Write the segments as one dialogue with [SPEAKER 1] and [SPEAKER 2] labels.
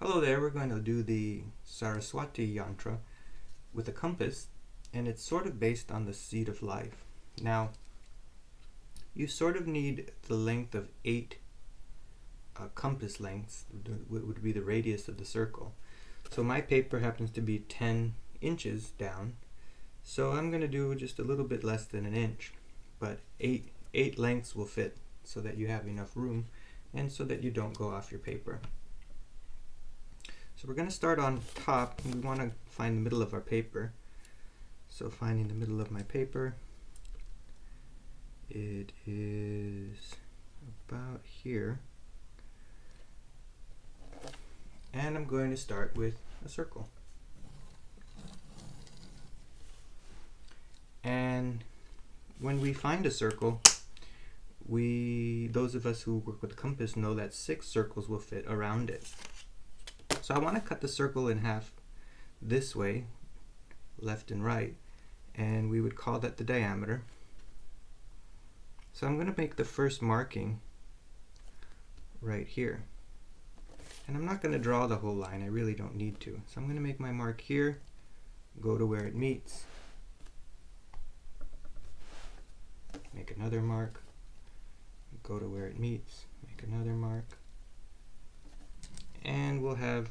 [SPEAKER 1] Hello there, we're going to do the Saraswati Yantra with a compass, and it's sort of based on the seed of life. Now, you sort of need the length of 8 compass lengths, would be the radius of the circle. So my paper happens to be 10 inches down, so I'm going to do just a little bit less than an inch, but 8 lengths will fit so that you have enough room and so that you don't go off your paper. So we're going to start on top, and we want to find the middle of our paper. So finding the middle of my paper, it is about here. And I'm going to start with a circle. And when we find a circle, those of us who work with the compass know that 6 circles will fit around it. So I want to cut the circle in half this way, left and right, and we would call that the diameter. So I'm going to make the first marking right here. And I'm not going to draw the whole line, I really don't need to. So I'm going to make my mark here, go to where it meets, make another mark, go to where it meets, make another mark, and we'll have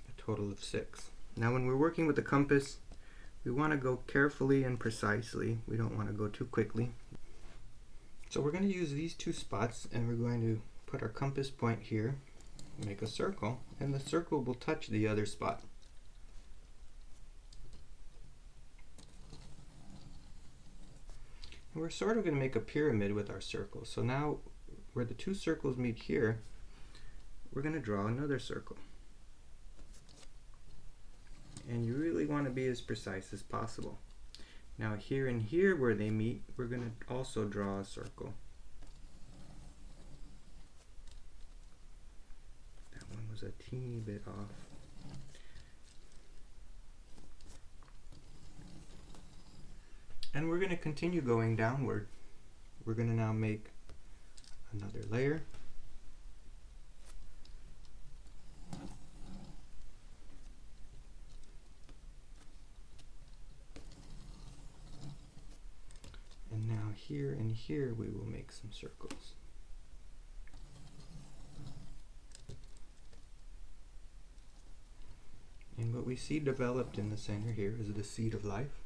[SPEAKER 1] a total of 6. Now when we're working with the compass, we want to go carefully and precisely. We don't want to go too quickly. So we're going to use these 2 spots, and we're going to put our compass point here, make a circle, and the circle will touch the other spot. And we're sort of going to make a pyramid with our circle. So now where the 2 circles meet here, we're going to draw another circle. And you really want to be as precise as possible. Now here and here where they meet, we're going to also draw a circle. That one was a teeny bit off. And we're going to continue going downward. We're going to now make another layer. And now here and here we will make some circles. And what we see developed in the center here is the seed of life.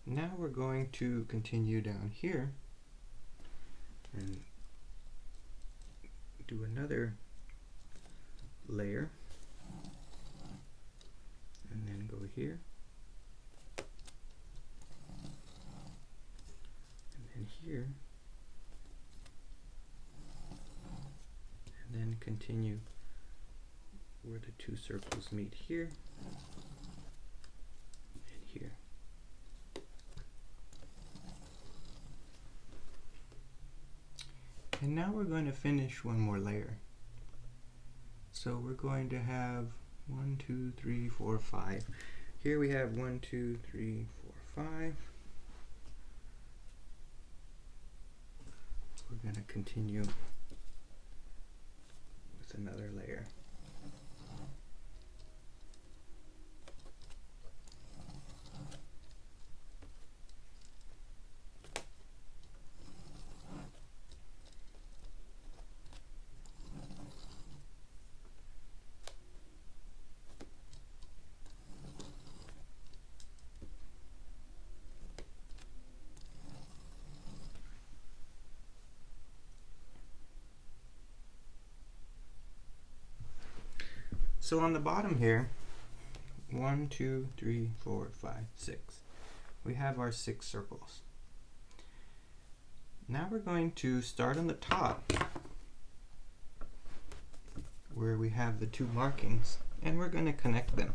[SPEAKER 1] Now we're going to continue down here and do another layer, and then go here, and then here, and then continue where the 2 circles meet here and here. And now we're going to finish one more layer. So we're going to have 1, 2, 3, 4, 5. Here we have 1, 2, 3, 4, 5. We're going to continue with another layer. So on the bottom here, 1, 2, 3, 4, 5, 6. We have our 6 circles. Now we're going to start on the top where we have the 2 markings, and we're going to connect them.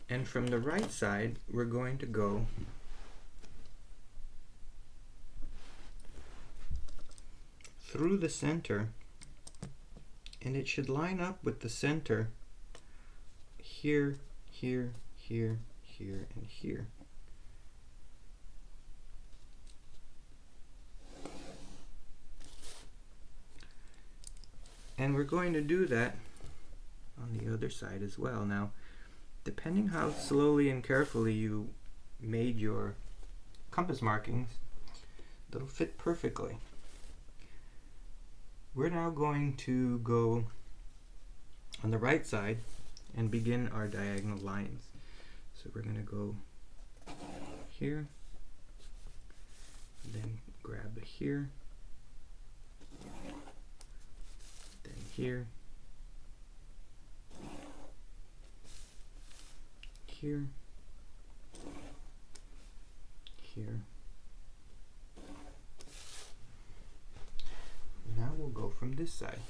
[SPEAKER 1] And from the right side, we're going to go through the center, and it should line up with the center here, here, here, here, and here. And we're going to do that on the other side as well. Now, depending how slowly and carefully you made your compass markings, they'll fit perfectly. We're now going to go on the right side and begin our diagonal lines. So we're going to go here, then grab here, then here, here, here. Now we'll go from this side.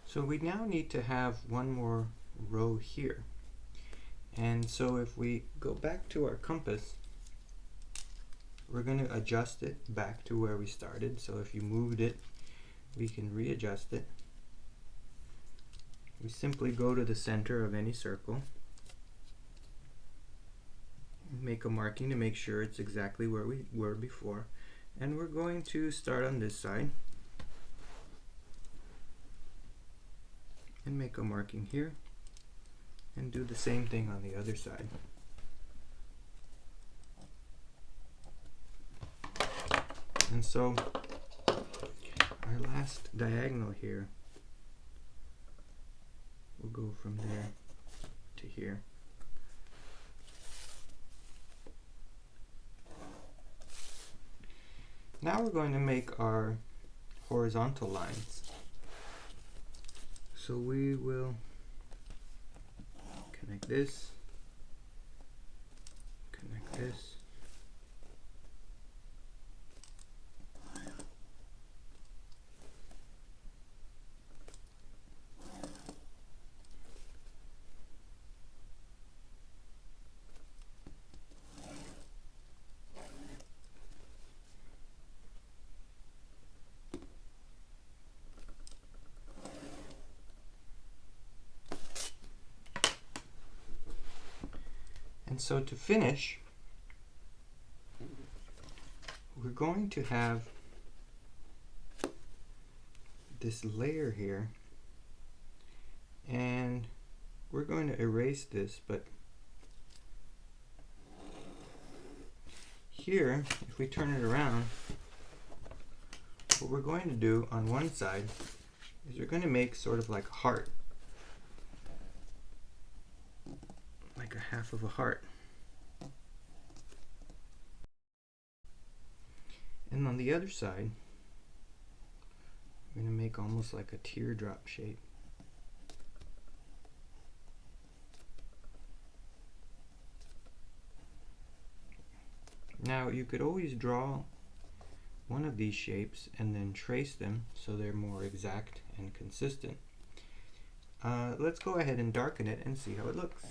[SPEAKER 1] So we now need to have one more row here. And so if we go back to our compass, we're going to adjust it back to where we started. So if you moved it, we can readjust it. We simply go to the center of any circle, make a marking to make sure it's exactly where we were before, and we're going to start on this side and make a marking here and do the same thing on the other side. And so our last diagonal here will go from there to here. Now we're going to make our horizontal lines. So we will connect this, connect this, and so to finish, we're going to have this layer here, and we're going to erase this, but here, if we turn it around, what we're going to do on one side is we're going to make sort of like a heart, like a half of a heart. And on the other side, we're going to make almost like a teardrop shape. Now you could always draw one of these shapes and then trace them so they're more exact and consistent. Let's go ahead and darken it and see how it looks.